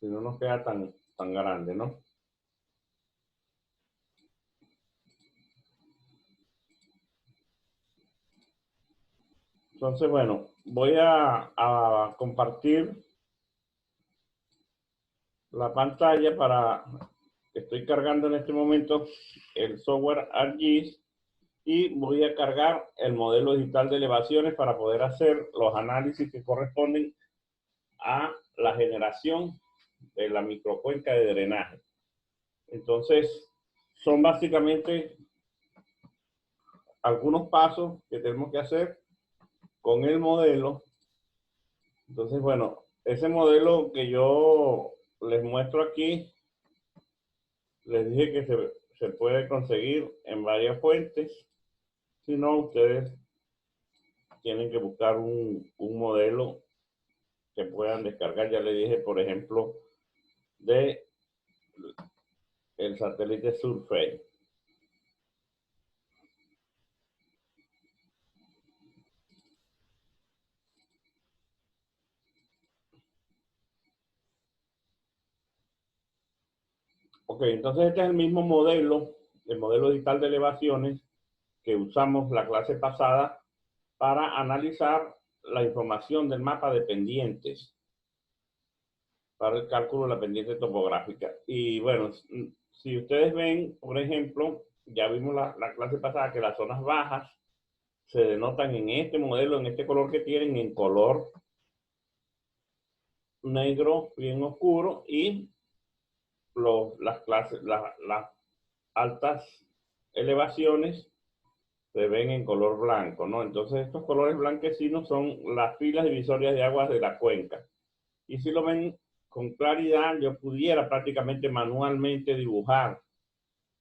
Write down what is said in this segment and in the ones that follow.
Si no nos queda tan grande, ¿no? Entonces, bueno, voy a compartir la pantalla para, estoy cargando en este momento el software ArcGIS y voy a cargar el modelo digital de elevaciones para poder hacer los análisis que corresponden a la generación de la microcuenca de drenaje. Entonces, son básicamente algunos pasos que tenemos que hacer con el modelo. Entonces, bueno, ese modelo que yo les muestro aquí, les dije que se puede conseguir en varias fuentes. Si no, ustedes tienen que buscar un modelo que puedan descargar. Ya les dije, por ejemplo, de el satélite Surface. Ok, entonces este es el mismo modelo, el modelo digital de elevaciones que usamos la clase pasada para analizar la información del mapa de pendientes para el cálculo de la pendiente topográfica. Y bueno, si ustedes ven, por ejemplo, ya vimos la clase pasada que las zonas bajas se denotan en este modelo, en este color que tienen, en color negro bien oscuro, y las altas elevaciones se ven en color blanco, ¿no? Entonces estos colores blanquecinos son las filas divisorias de aguas de la cuenca. Y si lo ven con claridad, yo pudiera prácticamente manualmente dibujar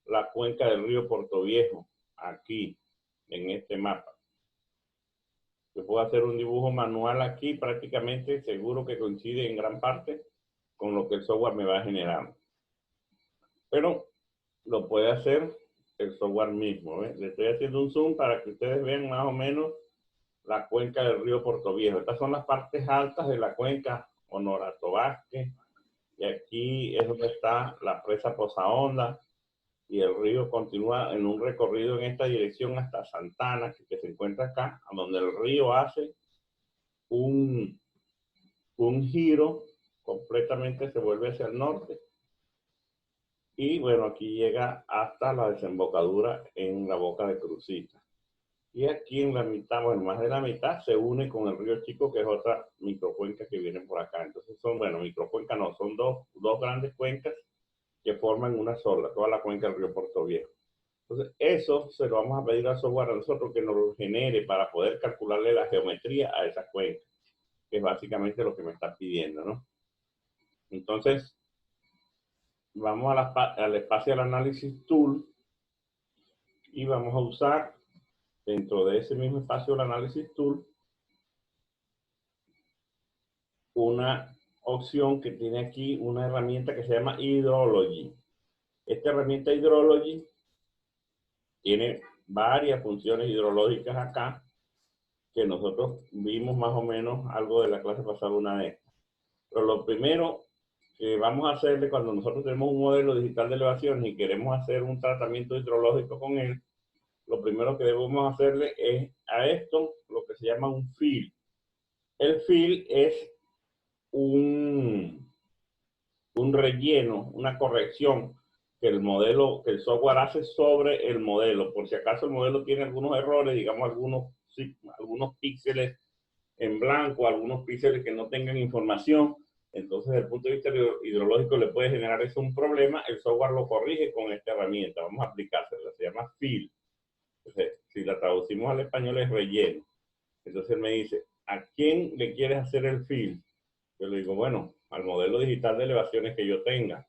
la cuenca del río Portoviejo aquí, en este mapa. Yo puedo hacer un dibujo manual aquí, prácticamente seguro que coincide en gran parte con lo que el software me va a generar. Pero lo puede hacer el software mismo, ¿eh? Le estoy haciendo un zoom para que ustedes vean más o menos la cuenca del río Portoviejo. Estas son las partes altas de la cuenca Honorato Vázquez, y aquí es donde está la presa Posaonda, y el río continúa en un recorrido en esta dirección hasta Santana, que se encuentra acá, donde el río hace un, un giro completamente, se vuelve hacia el norte. Y bueno, aquí llega hasta la desembocadura en la Boca de Crucita. Y aquí en la mitad, bueno, más de la mitad, se une con el río Chico, que es otra microcuenca que viene por acá. Entonces son, bueno, microcuencas no, son dos grandes cuencas que forman una sola, toda la cuenca del río Portoviejo. Entonces, eso se lo vamos a pedir al software a nosotros que nos lo genere para poder calcularle la geometría a esa cuenca, que es básicamente lo que me está pidiendo, ¿no? Entonces, vamos al Spatial Analysis Tool y vamos a usar dentro de ese mismo Spatial Analysis Tool una opción que tiene aquí una herramienta que se llama Hydrology. Esta herramienta Hydrology tiene varias funciones hidrológicas acá que nosotros vimos más o menos algo de la clase pasada una vez. Pero lo primero que vamos a hacerle cuando nosotros tenemos un modelo digital de elevaciones y queremos hacer un tratamiento hidrológico con él, lo primero que debemos hacerle es a esto lo que se llama un fill. El fill es un relleno, una corrección que el modelo, que el software hace sobre el modelo. Por si acaso el modelo tiene algunos errores, digamos algunos píxeles en blanco, algunos píxeles que no tengan información. Entonces, desde el punto de vista hidrológico le puede generar eso un problema. El software lo corrige con esta herramienta. Vamos a aplicársela. Se llama fill. Entonces, si la traducimos al español es relleno. Entonces él me dice, ¿a quién le quieres hacer el fill? Yo le digo, bueno, al modelo digital de elevaciones que yo tenga.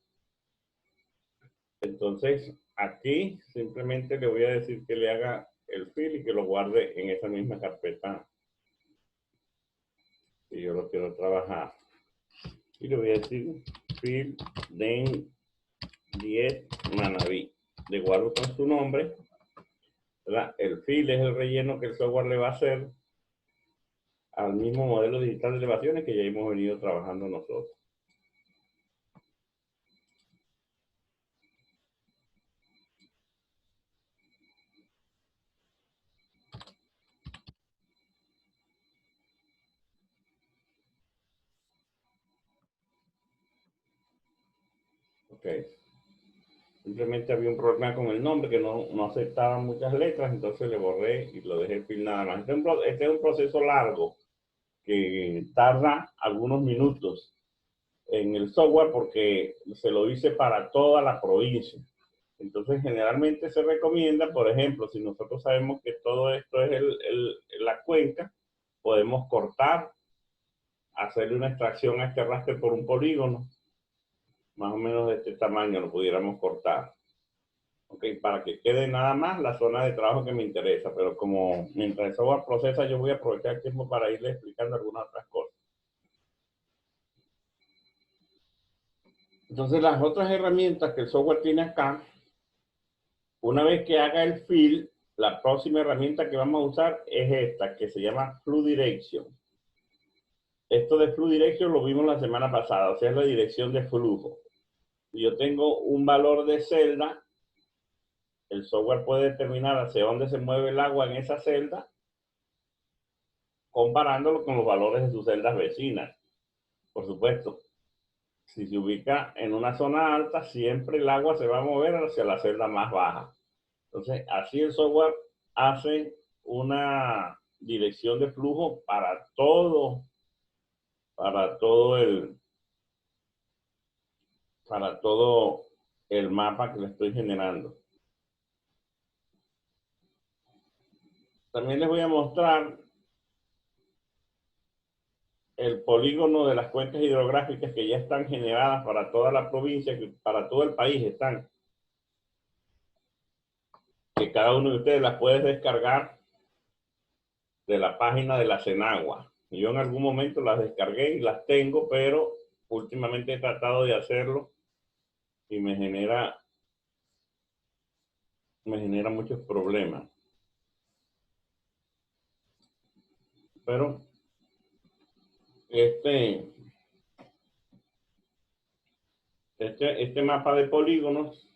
Entonces, aquí simplemente le voy a decir que le haga el fill y que lo guarde en esa misma carpeta si yo lo quiero trabajar. Y le voy a decir fill den 10 Manaví. Le guardo con su nombre, ¿verdad? El fill es el relleno que el software le va a hacer al mismo modelo digital de elevaciones que ya hemos venido trabajando nosotros. Ok. Simplemente había un problema con el nombre que no aceptaba muchas letras, entonces le borré y lo dejé el fil nada más. Este es un proceso largo que tarda algunos minutos en el software porque se lo hice para toda la provincia. Entonces, generalmente se recomienda, por ejemplo, si nosotros sabemos que todo esto es la cuenca, podemos cortar, hacerle una extracción a este raster por un polígono, más o menos de este tamaño lo pudiéramos cortar. Ok, para que quede nada más la zona de trabajo que me interesa, pero como mientras el software procesa, yo voy a aprovechar el tiempo para irle explicando algunas otras cosas. Entonces, las otras herramientas que el software tiene acá, una vez que haga el fill, la próxima herramienta que vamos a usar es esta, que se llama Flow Direction. Esto de Flow Direction lo vimos la semana pasada, o sea, es la dirección de flujo. Si yo tengo un valor de celda, el software puede determinar hacia dónde se mueve el agua en esa celda, comparándolo con los valores de sus celdas vecinas. Por supuesto, si se ubica en una zona alta, siempre el agua se va a mover hacia la celda más baja. Entonces, así el software hace una dirección de flujo para todo el mapa que le estoy generando. También les voy a mostrar el polígono de las cuencas hidrográficas que ya están generadas para toda la provincia, para todo el país están. Que cada uno de ustedes las puede descargar de la página de la Senagua. Yo en algún momento las descargué y las tengo, pero últimamente he tratado de hacerlo y me genera muchos problemas. Pero este mapa de polígonos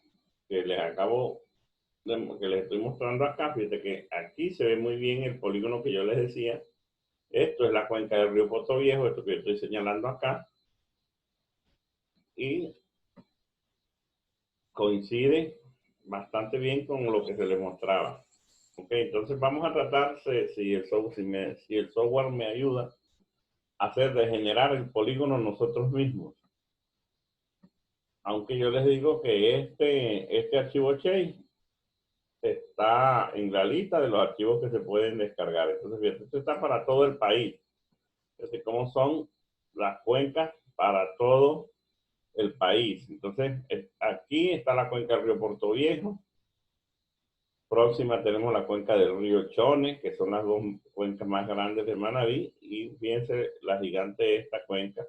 que que les estoy mostrando acá, fíjate que aquí se ve muy bien el polígono que yo les decía. Esto es la cuenca del río Portoviejo, esto que yo estoy señalando acá. Y coincide bastante bien con lo que se les mostraba. Ok, entonces vamos a tratar si el software me ayuda a hacer de generar el polígono nosotros mismos. Aunque yo les digo que este archivo Chase está en la lista de los archivos que se pueden descargar. Entonces, fíjate, esto está para todo el país. Fíjate cómo son las cuencas para todo el país. Entonces, aquí está la cuenca del río Portoviejo. Próxima tenemos la cuenca del río Chone, que son las dos cuencas más grandes de Manabí, y fíjense la gigante esta cuenca,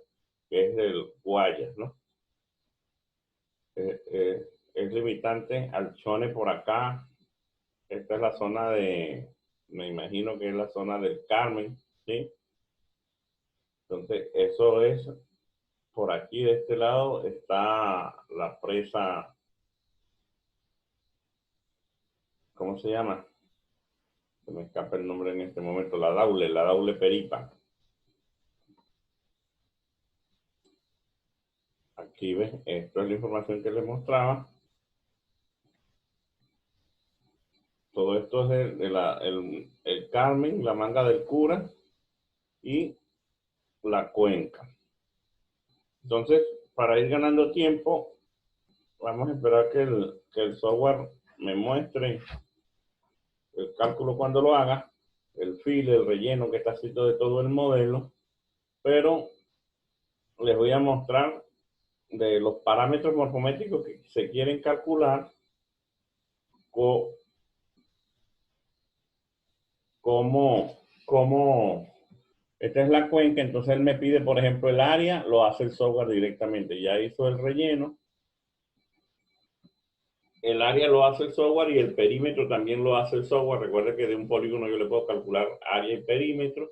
que es del Guayas, ¿no? Es limitante al Chone por acá. Esta es la zona me imagino que es la zona del Carmen, ¿sí? Entonces, eso es, por aquí de este lado está la presa, ¿cómo se llama? Se me escapa el nombre en este momento, la Daule Peripa. Aquí ves, esto es la información que les mostraba. Todo esto es el Carmen, la Manga del Cura y la cuenca. Entonces, para ir ganando tiempo, vamos a esperar que el software me muestre el cálculo cuando lo haga, el fill, el relleno que está escrito de todo el modelo, pero les voy a mostrar de los parámetros morfométricos que se quieren calcular, cómo esta es la cuenca. Entonces él me pide, por ejemplo, el área, lo hace el software directamente. Ya hizo el relleno. El área lo hace el software y el perímetro también lo hace el software. Recuerda que de un polígono yo le puedo calcular área y perímetro.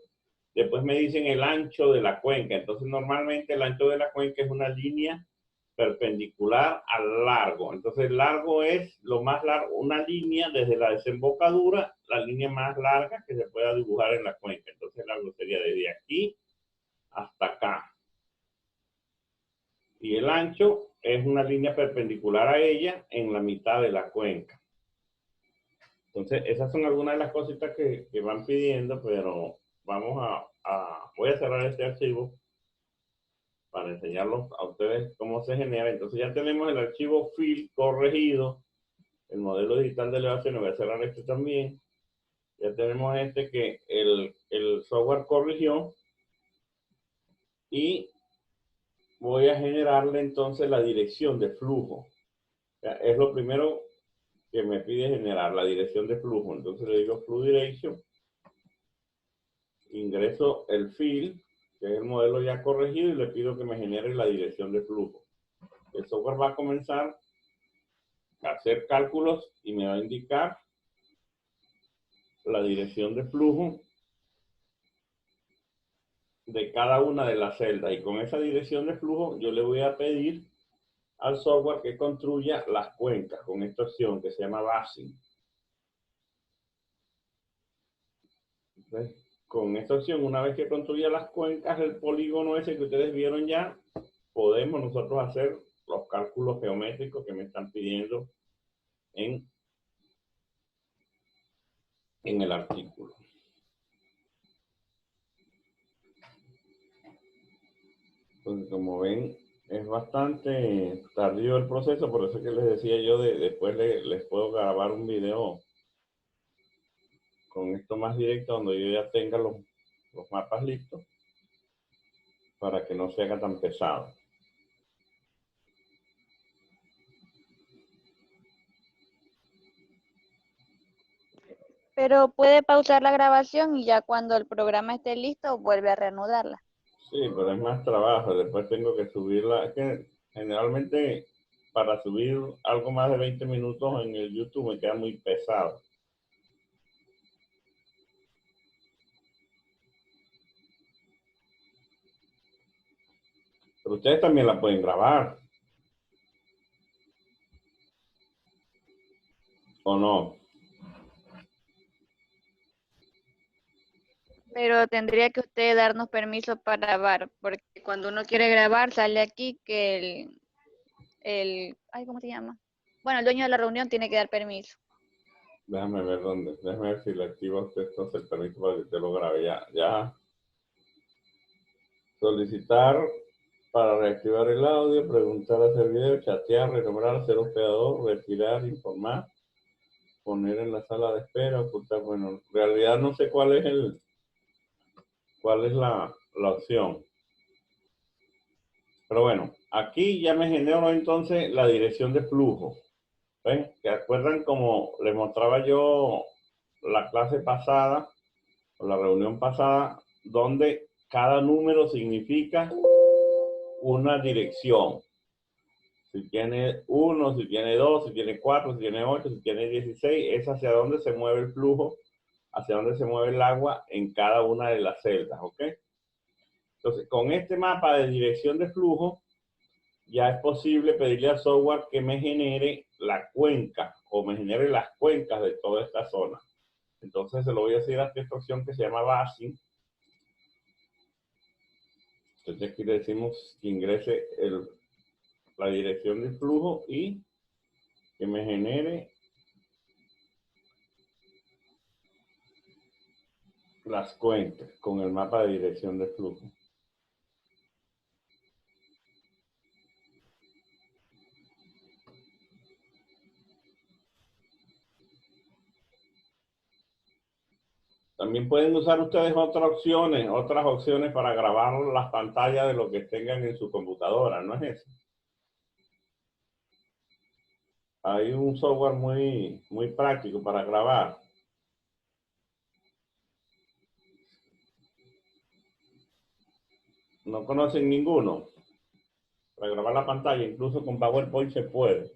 Después me dicen el ancho de la cuenca. Entonces normalmente el ancho de la cuenca es una línea perpendicular al largo. Entonces el largo es lo más largo, una línea desde la desembocadura, la línea más larga que se pueda dibujar en la cuenca. Entonces el largo sería desde aquí hasta acá. y el ancho es una línea perpendicular a ella en la mitad de la cuenca. Entonces, esas son algunas de las cositas que van pidiendo, pero vamos voy a cerrar este archivo para enseñarlos a ustedes cómo se genera. Entonces ya tenemos el archivo fill corregido, el modelo digital de elevación. Voy a cerrar este también. Ya tenemos este que el software corrigió, y voy a generarle entonces la dirección de flujo. O sea, es lo primero que me pide generar, la dirección de flujo. Entonces le digo Flow Direction, ingreso el fill, que es el modelo ya corregido, y le pido que me genere la dirección de flujo. El software va a comenzar a hacer cálculos y me va a indicar la dirección de flujo de cada una de las celdas. Y con esa dirección de flujo yo le voy a pedir al software que construya las cuencas con esta opción que se llama Basing. Entonces, con esta opción, una vez que construya las cuencas, el polígono ese que ustedes vieron ya, podemos nosotros hacer los cálculos geométricos que me están pidiendo en el artículo. Entonces, como ven, es bastante tardío el proceso, por eso es que les decía yo, después les puedo grabar un video con esto más directo, donde yo ya tenga los mapas listos, para que no se haga tan pesado. Pero puede pausar la grabación y ya cuando el programa esté listo, vuelve a reanudarla. Sí, pero es más trabajo. Después tengo que subirla. Es que generalmente para subir algo más de 20 minutos en el YouTube me queda muy pesado. Pero ustedes también la pueden grabar. ¿O no? Pero tendría que usted darnos permiso para grabar, porque cuando uno quiere grabar sale aquí que ay, ¿cómo se llama? Bueno, el dueño de la reunión tiene que dar permiso. Déjame ver dónde. Déjame ver si le activo a usted entonces el permiso para que usted lo grabe. Ya. Solicitar para reactivar el audio, preguntar, hacer video, chatear, renombrar, ser hospedador, retirar, informar, poner en la sala de espera, ocultar. Bueno, en realidad no sé cuál es la opción. Pero bueno, aquí ya me generó entonces la dirección de flujo. ¿Ven? ¿Se acuerdan como les mostraba yo la clase pasada, o la reunión pasada, donde cada número significa una dirección? Si tiene 1, si tiene 2, si tiene 4, si tiene 8, si tiene 16, es hacia dónde se mueve el flujo, hacia dónde se mueve el agua en cada una de las celdas, ¿ok? Entonces, con este mapa de dirección de flujo, ya es posible pedirle al software que me genere la cuenca o me genere las cuencas de toda esta zona. Entonces se lo voy a decir a esta opción que se llama Basing. Entonces aquí le decimos que ingrese la dirección de flujo y que me genere las cuencas con el mapa de dirección de flujo. También pueden usar ustedes otras opciones para grabar las pantallas de lo que tengan en su computadora, ¿no es eso? Hay un software muy práctico para grabar. ¿No conocen ninguno? Para grabar la pantalla, incluso con PowerPoint se puede.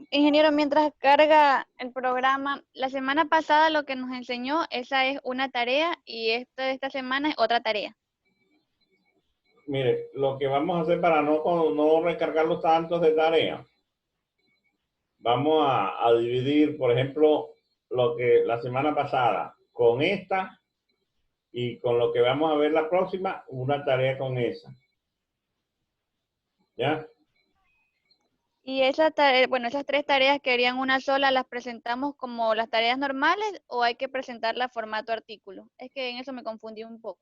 Ingeniero, mientras carga el programa, la semana pasada lo que nos enseñó, esa es una tarea y esta semana es otra tarea. Mire, lo que vamos a hacer para no recargarlos tantos de tarea, vamos a dividir, por ejemplo, lo que la semana pasada con esta y con lo que vamos a ver la próxima, una tarea con esa. ¿Ya? Y bueno, esas 3 tareas que harían una sola, ¿las presentamos como las tareas normales o hay que presentarlas formato artículo? Es que en eso me confundí un poco.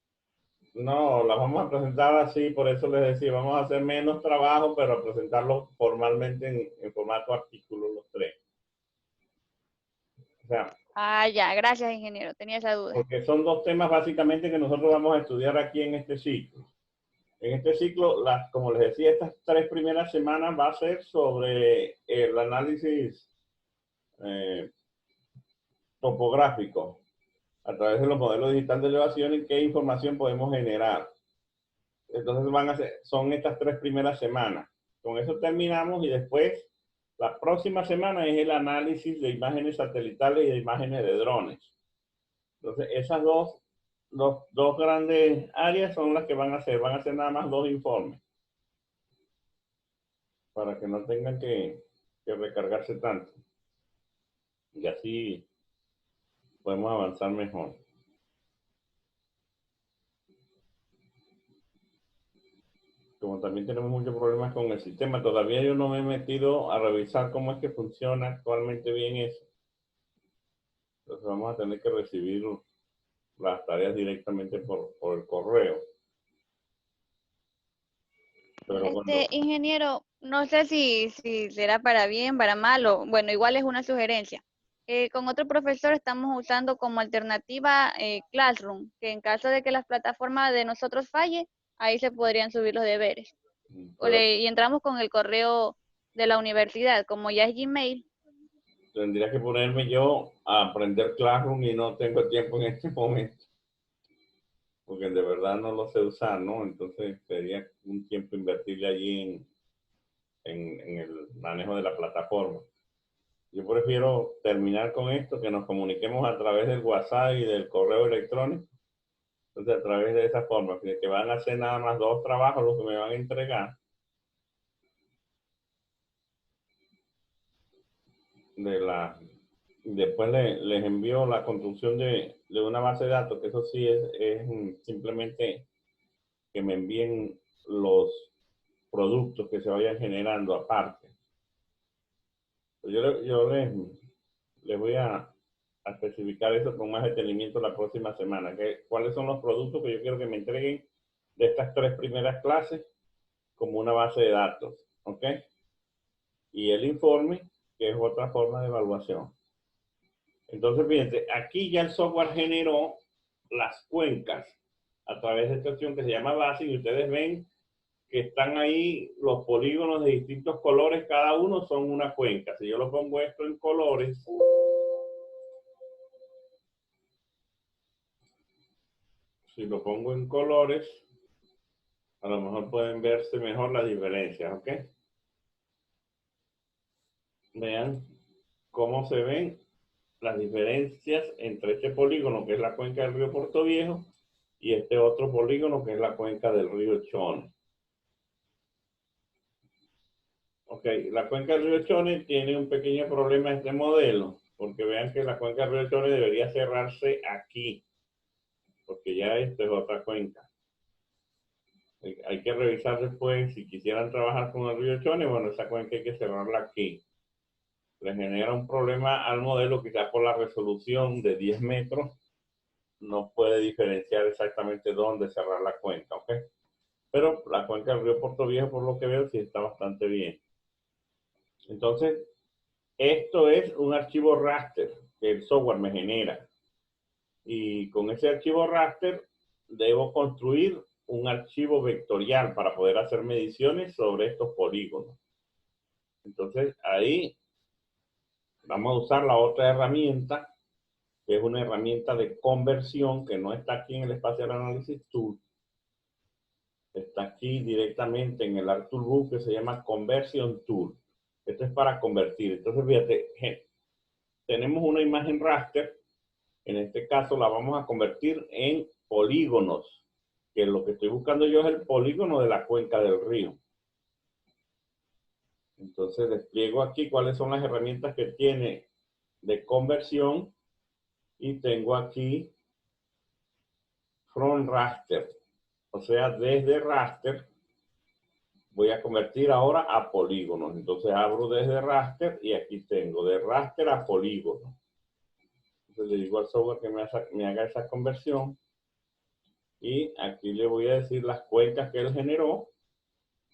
No, las vamos a presentar así, por eso les decía, vamos a hacer menos trabajo, pero a presentarlo formalmente en formato artículo los 3. O sea, Ah, ya, gracias, ingeniero, tenía esa duda. porque son 2 temas básicamente que nosotros vamos a estudiar aquí en este ciclo. En este ciclo, como les decía, estas 3 primeras semanas va a ser sobre el análisis eh, topográfico a través de los modelos digitales de elevación y qué información podemos generar. Entonces son estas 3 primeras semanas. Con eso terminamos y después la próxima semana es el análisis de imágenes satelitales y de imágenes de drones. Entonces esas dos grandes áreas son las que van a hacer nada más 2 informes para que no tengan que recargarse tanto. Y así podemos avanzar mejor. Como también tenemos muchos problemas con el sistema, todavía yo no me he metido a revisar cómo es que funciona actualmente bien eso. Entonces vamos a tener que recibir las tareas directamente por el correo. Pero cuando, Ingeniero, no sé si será para bien, para mal, o bueno, igual es una sugerencia. Con otro profesor estamos usando como alternativa Classroom, que en caso de que las plataformas de nosotros falle, ahí se podrían subir los deberes. pero Y entramos con el correo de la universidad, como ya es Gmail. tendría que ponerme yo a aprender Classroom y no tengo tiempo en este momento, porque de verdad no lo sé usar, ¿no? Entonces sería un tiempo invertirle allí en el manejo de la plataforma. Yo prefiero terminar con esto, que nos comuniquemos a través del WhatsApp y del correo electrónico. Entonces, a través de esa forma, que van a hacer nada más 2 trabajos los que me van a entregar. Después les envío la construcción de una base de datos, que eso sí es simplemente que me envíen los productos que se vayan generando aparte. Yo les voy a especificar eso con más detenimiento la próxima semana. ¿Cuáles son los productos que yo quiero que me entreguen de estas 3 primeras clases como una base de datos? ¿Ok? Y el informe, que es otra forma de evaluación. Entonces, fíjense, aquí ya el software generó las cuencas a través de esta opción que se llama base y ustedes ven que están ahí los polígonos de distintos colores, cada uno son una cuenca. Si yo lo pongo esto en colores, si lo pongo en colores, a lo mejor pueden verse mejor las diferencias, ¿ok? Vean cómo se ven las diferencias entre este polígono, que es la cuenca del río Portoviejo, y este otro polígono, que es la cuenca del río Chone. Ok, la cuenca del río Chone tiene un pequeño problema en este modelo, porque vean que la cuenca del río Chone debería cerrarse aquí, porque ya esto es otra cuenca. Hay que revisar después, si quisieran trabajar con el río Chone, bueno, esa cuenca hay que cerrarla aquí. Le genera un problema al modelo, quizás por la resolución de 10 metros, no puede diferenciar exactamente dónde cerrar la cuenca, ¿ok? Pero la cuenca del río Portoviejo, por lo que veo, sí está bastante bien. Entonces, esto es un archivo raster que el software me genera. Y con ese archivo raster debo construir un archivo vectorial para poder hacer mediciones sobre estos polígonos. Entonces, ahí vamos a usar la otra herramienta, que es una herramienta de conversión que no está aquí en el Spatial Analysis Tool. Está aquí directamente en el ArcToolbook, que se llama Conversion Tool. Esto es para convertir. Entonces, fíjate, tenemos una imagen raster. En este caso la vamos a convertir en polígonos. que lo que estoy buscando yo es el polígono de la cuenca del río. Entonces despliego aquí cuáles son las herramientas que tiene de conversión y tengo aquí from raster, o sea, desde raster voy a convertir ahora a polígonos. Entonces abro desde raster y aquí tengo de raster a polígono. Entonces le digo al software que me haga esa conversión y aquí le voy a decir las cuencas que él generó,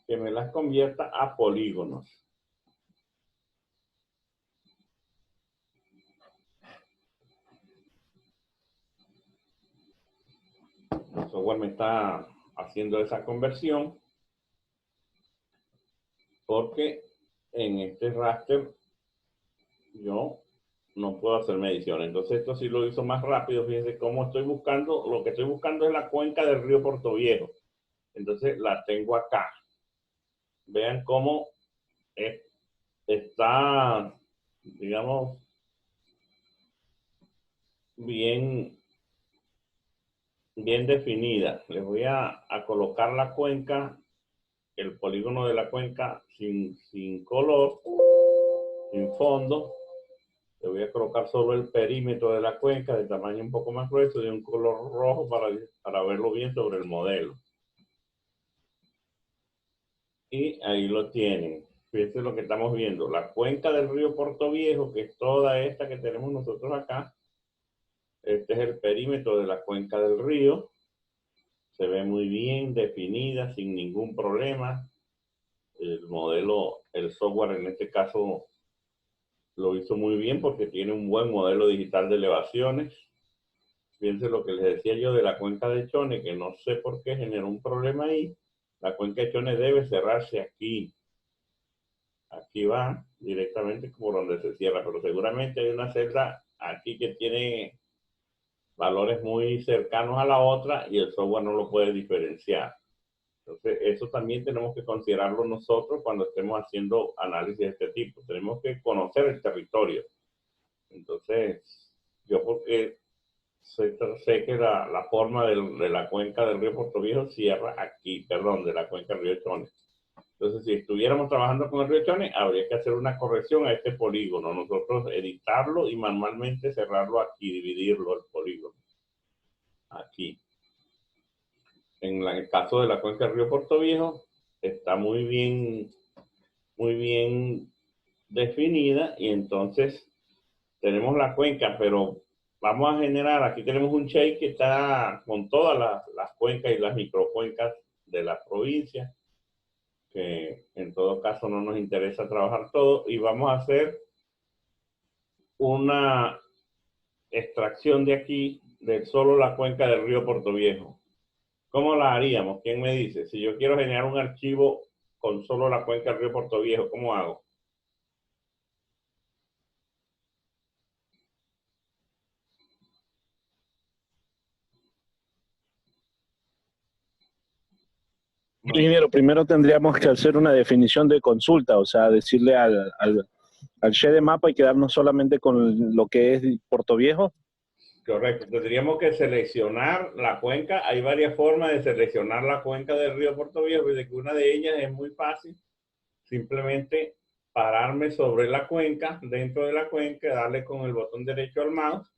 que me las convierta a polígonos. El software me está haciendo esa conversión porque en este raster yo no puedo hacer mediciones. Entonces esto sí lo hizo más rápido. Fíjense cómo estoy buscando. Lo que estoy buscando es la cuenca del río Portoviejo. Entonces la tengo acá. Vean cómo está, digamos, bien definida. Les voy a colocar la cuenca, el polígono de la cuenca sin color, sin fondo. Le voy a colocar solo el perímetro de la cuenca de tamaño un poco más grueso, de un color rojo para verlo bien sobre el modelo. Y ahí lo tienen. Fíjense lo que estamos viendo. La cuenca del río Portoviejo, que es toda esta que tenemos nosotros acá. Este es el perímetro de la cuenca del río. Se ve muy bien definida, sin ningún problema. El modelo, el software en este caso lo hizo muy bien porque tiene un buen modelo digital de elevaciones. Fíjense lo que les decía yo de la cuenca de Chone, que no sé por qué generó un problema ahí. La cuenca de Chone debe cerrarse aquí. Aquí va directamente por donde se cierra, pero seguramente hay una celda aquí que tiene valores muy cercanos a la otra y el software no lo puede diferenciar. Entonces, eso también tenemos que considerarlo nosotros cuando estemos haciendo análisis de este tipo. Tenemos que conocer el territorio. Entonces, yo porque sé que la forma de la cuenca del río Portoviejo cierra aquí, perdón, de la cuenca del río Chone. Entonces, si estuviéramos trabajando con el río Chone, habría que hacer una corrección a este polígono. Nosotros editarlo y manualmente cerrarlo aquí, dividirlo el polígono. Aquí. En el caso de la cuenca del río Portoviejo, está muy bien definida y entonces tenemos la cuenca, pero vamos a generar, aquí tenemos un shape que está con todas las cuencas y las microcuencas de la provincia, que en todo caso no nos interesa trabajar todo, y vamos a hacer una extracción de aquí, de solo la cuenca del río Portoviejo. ¿Cómo la haríamos? ¿Quién me dice? Si yo quiero generar un archivo con solo la cuenca del río Portoviejo, ¿cómo hago? Ingeniero, primero tendríamos que hacer una definición de consulta, o sea, decirle al share mapa y quedarnos solamente con lo que es Portoviejo. Correcto, tendríamos que seleccionar la cuenca. Hay varias formas de seleccionar la cuenca del río Portoviejo, y de que una de ellas es muy fácil. Simplemente pararme sobre la cuenca, dentro de la cuenca, darle con el botón derecho al mouse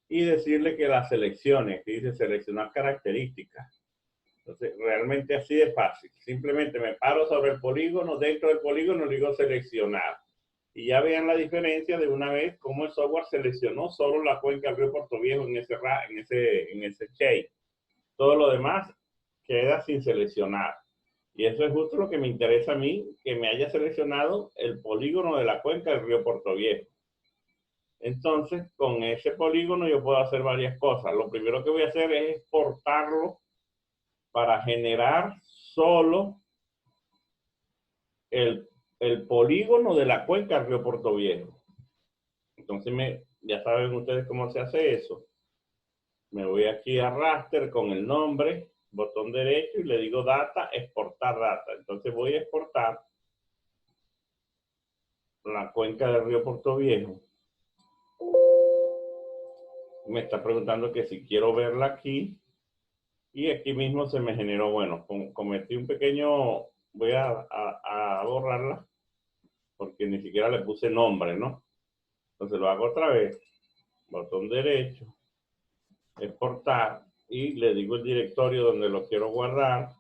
y decirle que la seleccione. Aquí dice seleccionar características. Entonces, realmente así de fácil. Simplemente me paro sobre el polígono, dentro del polígono le digo seleccionar. Y ya vean la diferencia de una vez cómo el software seleccionó solo la cuenca del río Portoviejo en ese shape. Todo lo demás queda sin seleccionar. Y eso es justo lo que me interesa a mí, que me haya seleccionado el polígono de la cuenca del río Portoviejo. Entonces, con ese polígono yo puedo hacer varias cosas. Lo primero que voy a hacer es exportarlo para generar solo el polígono de la cuenca del río Portoviejo. Entonces, ya saben ustedes cómo se hace eso. Me voy aquí a raster con el nombre, botón derecho y le digo data, exportar data. Entonces voy a exportar la cuenca del río Portoviejo. Me está preguntando que si quiero verla aquí. Y aquí mismo se me generó, bueno, cometí un pequeño, voy a borrarla porque ni siquiera le puse nombre, ¿no? Entonces lo hago otra vez, botón derecho, exportar y le digo el directorio donde lo quiero guardar.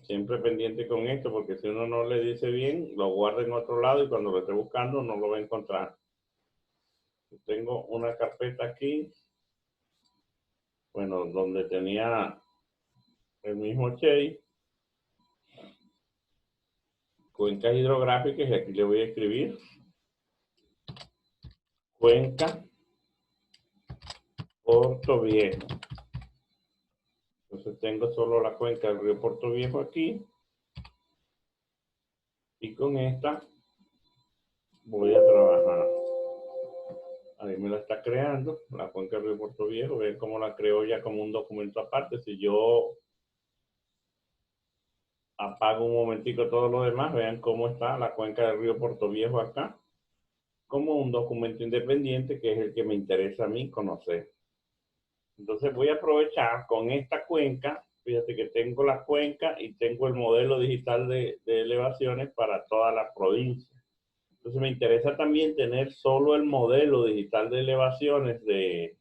Siempre pendiente con esto porque si uno no le dice bien, lo guarda en otro lado y cuando lo esté buscando no lo va a encontrar. Tengo una carpeta aquí, bueno, donde tenía el mismo Chase, cuencas hidrográficas, y aquí le voy a escribir Cuenca Portoviejo. Entonces tengo solo la cuenca del río Portoviejo aquí. Y con esta voy a trabajar. Ahí me la está creando, la cuenca del río Portoviejo. Ven cómo la creo ya como un documento aparte. Si yo apago un momentico todo lo demás, vean cómo está la cuenca del río Portoviejo acá, como un documento independiente que es el que me interesa a mí conocer. Entonces voy a aprovechar con esta cuenca, fíjate que tengo la cuenca y tengo el modelo digital de elevaciones para toda la provincia. Entonces me interesa también tener solo el modelo digital de elevaciones de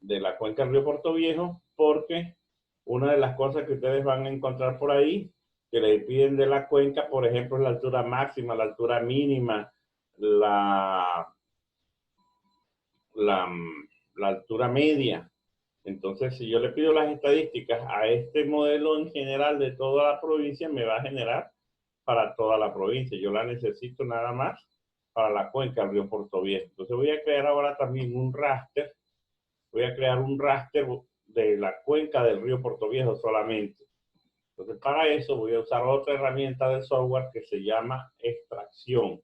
la cuenca del río Portoviejo, porque una de las cosas que ustedes van a encontrar por ahí, que le piden de la cuenca, por ejemplo, es la altura máxima, la altura mínima, la altura media. Entonces, si yo le pido las estadísticas a este modelo en general de toda la provincia, me va a generar para toda la provincia. Yo la necesito nada más para la cuenca del río Portoviejo. Entonces voy a crear ahora también un raster. Voy a crear un raster de la cuenca del río Portoviejo solamente. Entonces, para eso voy a usar otra herramienta del software que se llama extracción.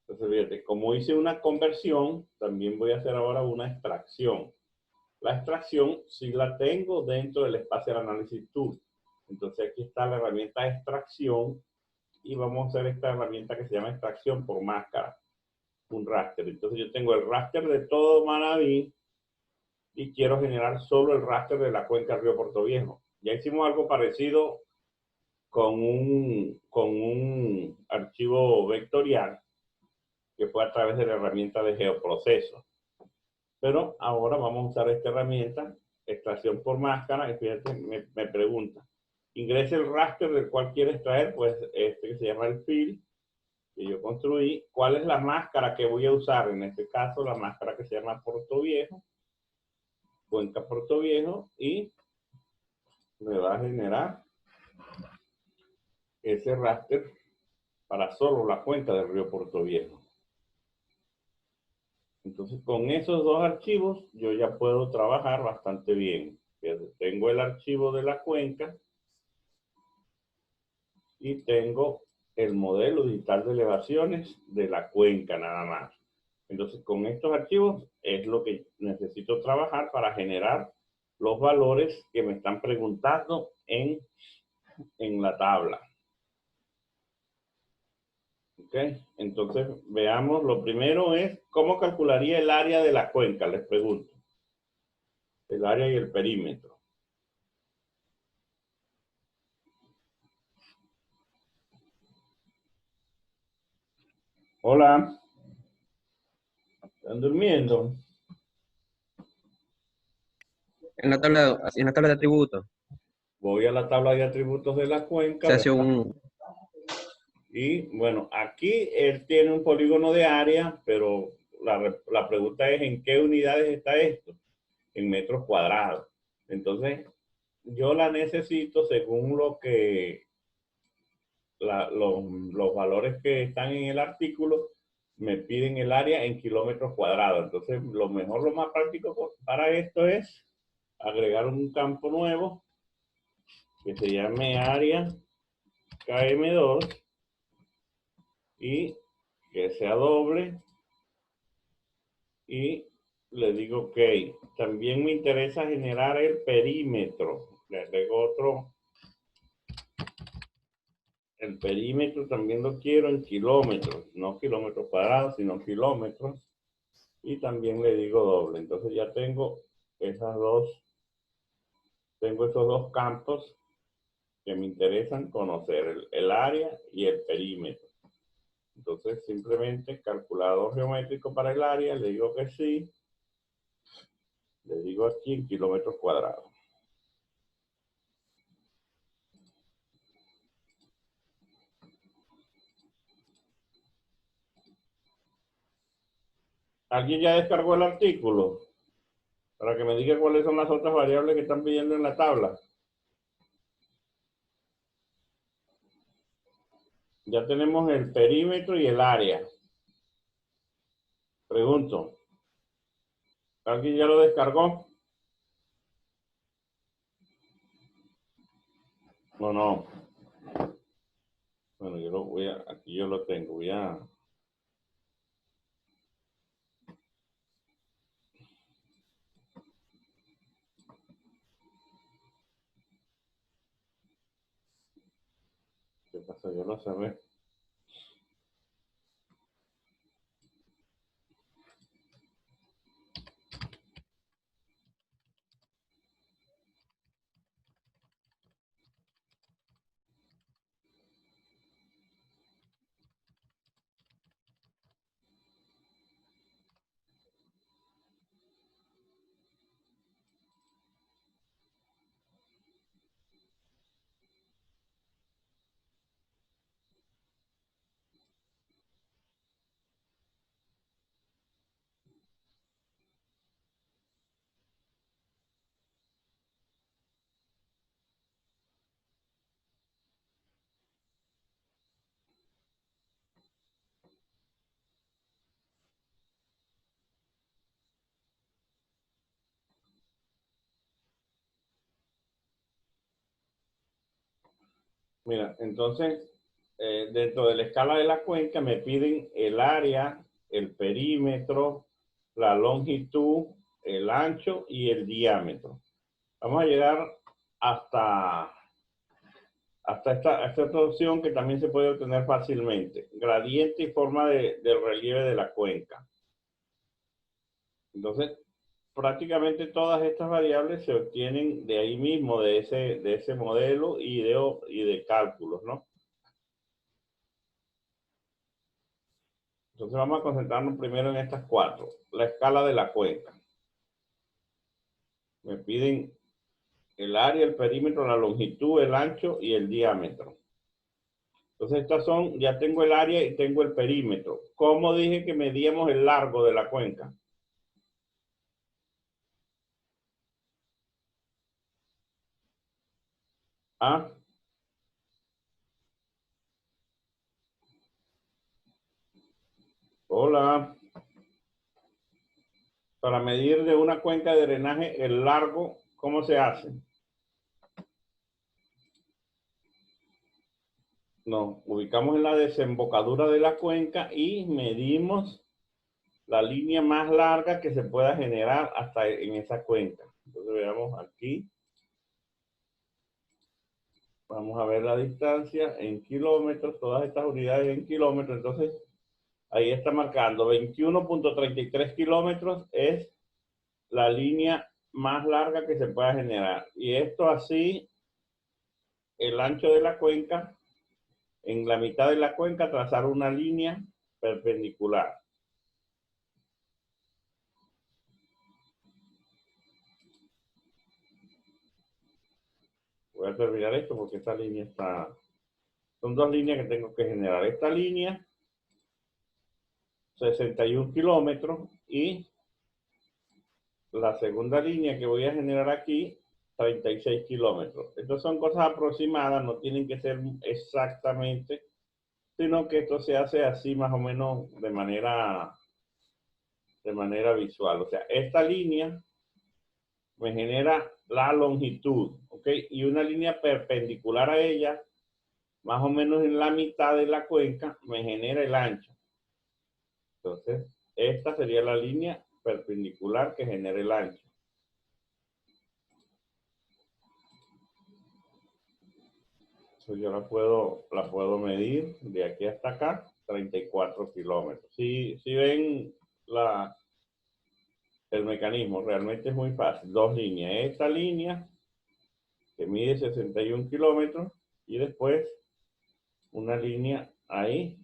Entonces, fíjate, como hice una conversión, también voy a hacer ahora una extracción. La extracción sí la tengo dentro del espacio del análisis tool. Entonces, aquí está la herramienta de extracción y vamos a hacer esta herramienta que se llama extracción por máscara, un raster. Entonces, yo tengo el raster de todo Manabí y quiero generar solo el raster de la cuenca del río Portoviejo. Ya hicimos algo parecido con un archivo vectorial que fue a través de la herramienta de geoproceso. Pero ahora vamos a usar esta herramienta, extracción por máscara, y fíjate, me pregunta, ingrese el raster del cual quiere extraer, pues este que se llama el fill, que yo construí. ¿Cuál es la máscara que voy a usar? En este caso, la máscara que se llama Portoviejo, cuenca Portoviejo, y me va a generar ese raster para solo la cuenca del río Portoviejo. Entonces, con esos dos archivos, yo ya puedo trabajar bastante bien. Tengo el archivo de la cuenca y tengo el modelo digital de elevaciones de la cuenca nada más. Entonces, con estos archivos es lo que necesito trabajar para generar los valores que me están preguntando en la tabla. ¿Ok? Entonces, veamos, lo primero es, ¿cómo calcularía el área de la cuenca? Les pregunto. El área y el perímetro. Hola. ¿Están durmiendo? En la tabla de atributos Voy a la tabla de atributos de la cuenca. se hace un... Y bueno, aquí él tiene un polígono de área, pero la pregunta es ¿en qué unidades está esto? En metros cuadrados. Entonces, yo la necesito según lo que los valores que están en el artículo me piden el área en kilómetros cuadrados. Entonces, lo mejor, lo más práctico para esto es agregar un campo nuevo que se llame área KM2 y que sea doble y le digo OK. También me interesa generar el perímetro. Le agrego otro. El perímetro también lo quiero en kilómetros, no kilómetros cuadrados, sino kilómetros. Y también le digo doble. Entonces ya tengo tengo esos dos campos que me interesan conocer, el área y el perímetro. Entonces, simplemente calculador geométrico para el área, le digo que sí. Le digo aquí en kilómetros cuadrados. ¿Alguien ya descargó el artículo? Para que me diga cuáles son las otras variables que están pidiendo en la tabla. Ya tenemos el perímetro y el área. Pregunto. ¿Alguien ya lo descargó? No, no. Bueno, yo lo voy a, aquí yo lo tengo. Voy a... ¿Qué pasa? Yo lo sabía. Mira, entonces, dentro de la escala de la cuenca me piden el área, el perímetro, la longitud, el ancho y el diámetro. Vamos a llegar hasta esta otra opción que también se puede obtener fácilmente. Gradiente y forma del relieve de la cuenca. Entonces, prácticamente todas estas variables se obtienen de ahí mismo, de ese modelo y de cálculos, ¿no? Entonces vamos a concentrarnos primero en estas cuatro. La escala de la cuenca. Me piden el área, el perímetro, la longitud, el ancho y el diámetro. Entonces estas son, ya tengo el área y tengo el perímetro. ¿Cómo dije que medíamos el largo de la cuenca? ¿Ah? Hola. Para medir de una cuenca de drenaje el largo, ¿cómo se hace? Nos ubicamos en la desembocadura de la cuenca y medimos la línea más larga que se pueda generar hasta en esa cuenca. Entonces veamos aquí. Vamos a ver la distancia en kilómetros, todas estas unidades en kilómetros. Entonces, ahí está marcando 21.33 kilómetros es la línea más larga que se pueda generar. Y esto así, el ancho de la cuenca, en la mitad de la cuenca trazar una línea perpendicular. Voy a terminar esto porque esta línea está... Son dos líneas que tengo que generar. Esta línea, 61 kilómetros, y la segunda línea que voy a generar aquí, 36 kilómetros. Estas son cosas aproximadas, no tienen que ser exactamente, sino que esto se hace así más o menos de manera visual. O sea, esta línea me genera la longitud, ¿ok? Y una línea perpendicular a ella, más o menos en la mitad de la cuenca, me genera el ancho. Entonces, esta sería la línea perpendicular que genera el ancho. Entonces, yo la puedo medir de aquí hasta acá, 34 kilómetros. Si ven el mecanismo realmente es muy fácil. Dos líneas. Esta línea que mide 61 kilómetros y después una línea ahí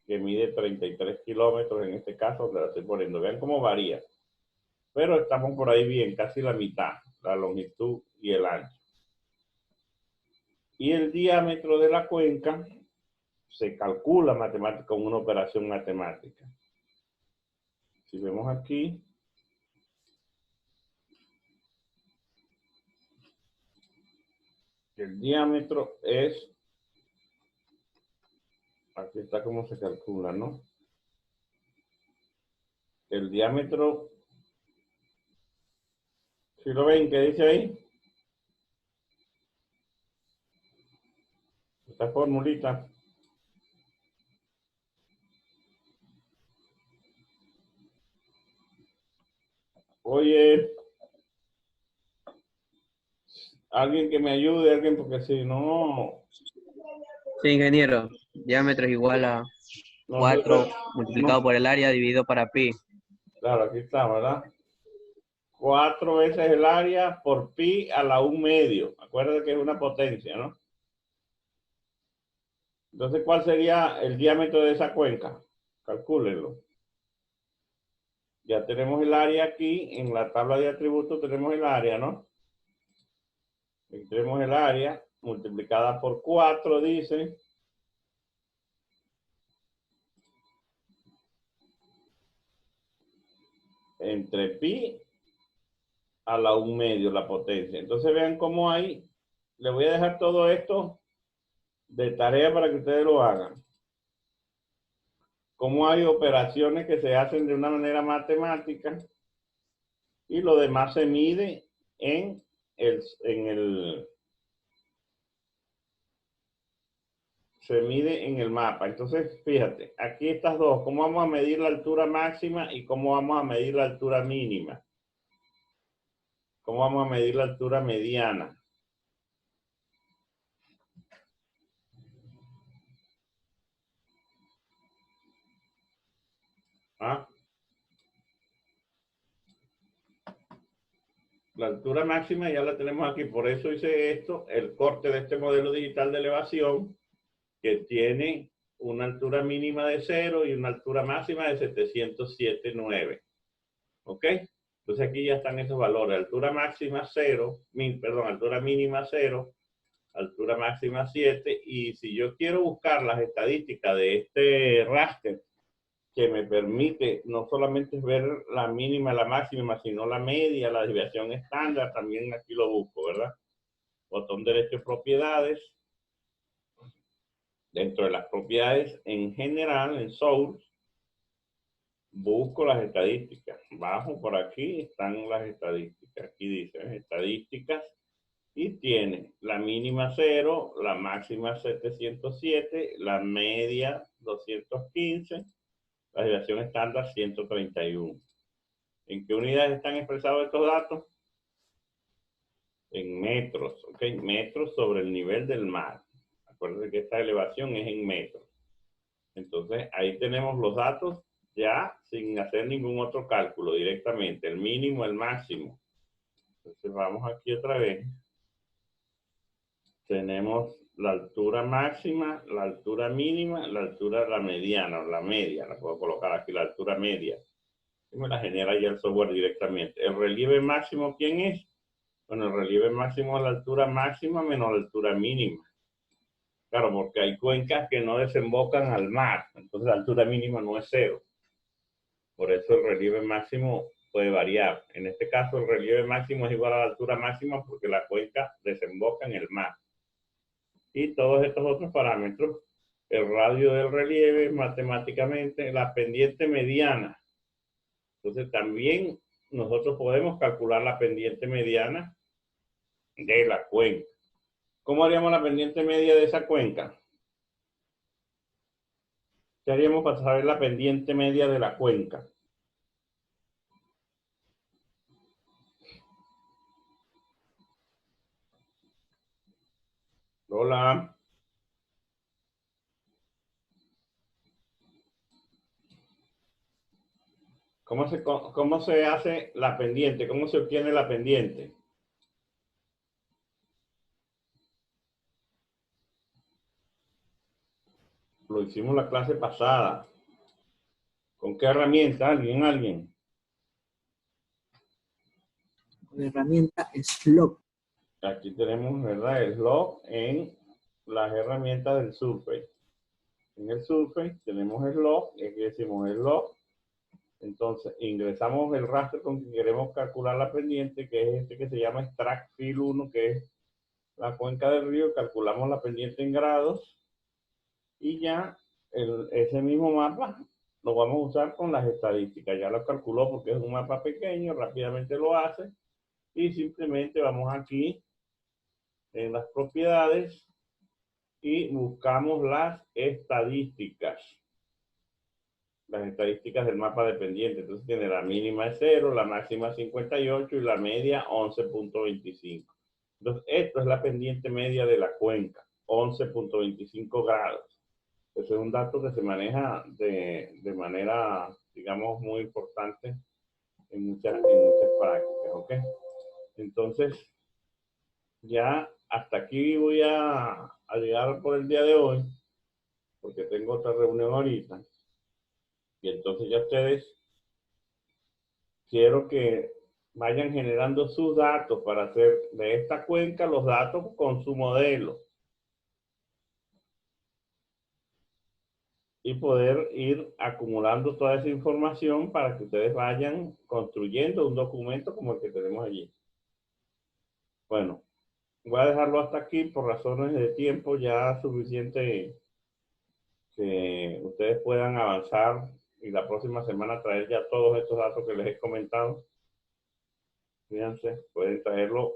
que mide 33 kilómetros, en este caso la estoy poniendo. Vean cómo varía. Pero estamos por ahí bien, casi la mitad, la longitud y el ancho. Y el diámetro de la cuenca se calcula con una operación matemática. Si vemos aquí, el diámetro es, aquí está cómo se calcula, ¿no? El diámetro, ¿sí lo ven? ¿Qué dice ahí? Esta formulita. Oye, alguien que me ayude, alguien, porque si no, Sí, ingeniero. Diámetro es igual a no 4 sé, multiplicado por el área dividido para pi. claro, aquí está, ¿verdad? 4 veces el área por pi a la 1/2. Acuérdate que es una potencia, ¿no? Entonces, ¿cuál sería el diámetro de esa cuenca? Calcúlenlo. Ya tenemos el área aquí, en la tabla de atributos tenemos el área, ¿no? Aquí tenemos el área multiplicada por 4, dice. Entre pi a la 1/2, la potencia. Entonces vean cómo hay, le voy a dejar todo esto de tarea para que ustedes lo hagan. Cómo hay operaciones que se hacen de una manera matemática y lo demás se mide en se mide en el mapa. Entonces, fíjate, aquí estas dos, cómo vamos a medir la altura máxima y cómo vamos a medir la altura mínima. Cómo vamos a medir la altura mediana. ¿Ah? La altura máxima ya la tenemos aquí, por eso hice esto, el corte de este modelo digital de elevación, que tiene una altura mínima de 0 y una altura máxima de 707.9. ¿Ok? Entonces aquí ya están esos valores. Altura máxima 0, altura mínima 0, altura máxima 7. Y si yo quiero buscar las estadísticas de este raster, que me permite no solamente ver la mínima, la máxima, sino la media, la desviación estándar, también aquí lo busco, ¿verdad? Botón derecho de propiedades. Dentro de las propiedades en general, en source, busco las estadísticas. Bajo por aquí, están las estadísticas. Aquí dice estadísticas y tiene la mínima 0, la máxima 707, la media 215, la desviación estándar 131. ¿En qué unidades están expresados estos datos? En metros, ¿ok? Metros sobre el nivel del mar. Acuérdense que esta elevación es en metros. Entonces, ahí tenemos los datos ya sin hacer ningún otro cálculo directamente, el mínimo, el máximo. Entonces, vamos aquí otra vez. Tenemos la altura máxima, la altura mínima, la altura, la mediana o la media. La puedo colocar aquí, la altura media. Y me la genera ya el software directamente. ¿El relieve máximo quién es? Bueno, el relieve máximo es la altura máxima menos la altura mínima. Claro, porque hay cuencas que no desembocan al mar, entonces la altura mínima no es 0. Por eso el relieve máximo puede variar. En este caso, el relieve máximo es igual a la altura máxima porque la cuenca desemboca en el mar. Y todos estos otros parámetros, el radio del relieve, matemáticamente, la pendiente mediana. Entonces también nosotros podemos calcular la pendiente mediana de la cuenca. ¿Cómo haríamos la pendiente media de esa cuenca? ¿Qué haríamos para saber la pendiente media de la cuenca? Hola. ¿Cómo se hace la pendiente? ¿Cómo se obtiene la pendiente? Lo hicimos la clase pasada. ¿Con qué herramienta? ¿Alguien? La herramienta Slope. Aquí tenemos, ¿verdad? El log en las herramientas del Surface. En el Surface tenemos el log, y aquí decimos el log. Entonces ingresamos el rastro con que queremos calcular la pendiente, que es este que se llama Extract Fill 1, que es la cuenca del río. Calculamos la pendiente en grados y ya ese mismo mapa lo vamos a usar con las estadísticas. Ya lo calculó porque es un mapa pequeño, rápidamente lo hace. Y simplemente vamos aquí en las propiedades y buscamos las estadísticas. Las estadísticas del mapa de pendiente. Entonces tiene la mínima es 0, la máxima 58 y la media 11.25. Entonces esto es la pendiente media de la cuenca, 11.25 grados. Ese es un dato que se maneja de manera, digamos, muy importante en muchas prácticas, ¿ok? Entonces, ya hasta aquí voy a llegar por el día de hoy, porque tengo otra reunión ahorita. Y entonces ya ustedes, quiero que vayan generando sus datos para hacer de esta cuenca los datos con su modelo. Y poder ir acumulando toda esa información para que ustedes vayan construyendo un documento como el que tenemos allí. Bueno, voy a dejarlo hasta aquí por razones de tiempo, ya suficiente que ustedes puedan avanzar y la próxima semana traer ya todos estos datos que les he comentado. Fíjense, pueden traerlo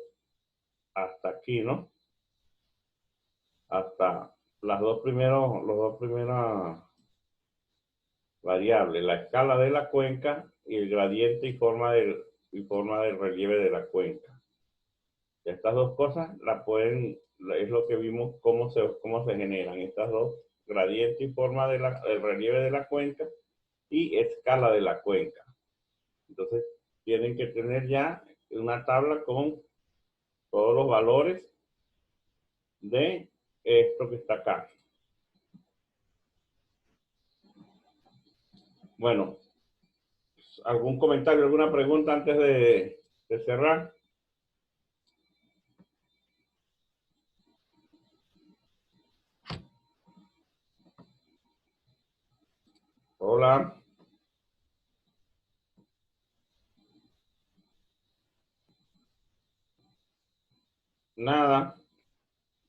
hasta aquí, ¿no? Hasta los dos primeras variables, la escala de la cuenca y el gradiente y forma del relieve de la cuenca. Estas dos cosas es lo que vimos cómo se generan estas dos, gradiente y forma del relieve de la cuenca y escala de la cuenca. Entonces tienen que tener ya una tabla con todos los valores de esto que está acá. Bueno, ¿algún comentario, alguna pregunta antes de cerrar? Hola. Nada.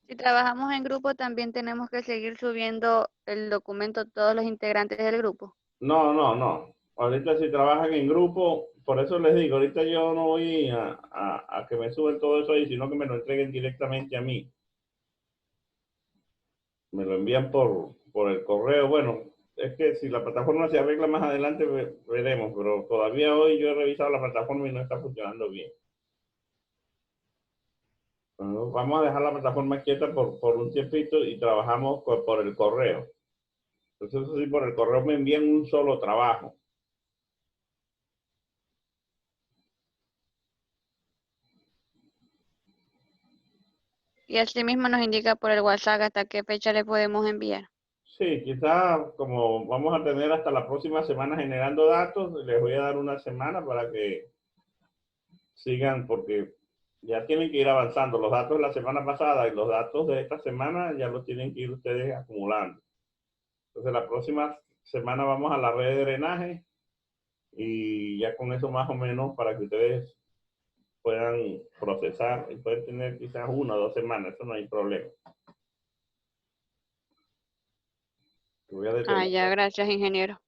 Si trabajamos en grupo, también tenemos que seguir subiendo el documento todos los integrantes del grupo. No. Ahorita si trabajan en grupo, por eso les digo, ahorita yo no voy a que me suben todo eso ahí, sino que me lo entreguen directamente a mí. Me lo envían por el correo. Bueno, es que si la plataforma se arregla más adelante, veremos, pero todavía hoy yo he revisado la plataforma y no está funcionando bien. Bueno, vamos a dejar la plataforma quieta por un tiempito y trabajamos por el correo. Entonces, eso sí, por el correo me envían un solo trabajo. Y así mismo nos indica por el WhatsApp hasta qué fecha le podemos enviar. Sí, quizás como vamos a tener hasta la próxima semana generando datos, les voy a dar una semana para que sigan, porque ya tienen que ir avanzando. Los datos de la semana pasada y los datos de esta semana ya los tienen que ir ustedes acumulando. Entonces la próxima semana vamos a la red de drenaje y ya con eso más o menos para que ustedes puedan procesar y pueden tener quizás 1 o 2 semanas, eso no hay problema. Ya, gracias, ingeniero.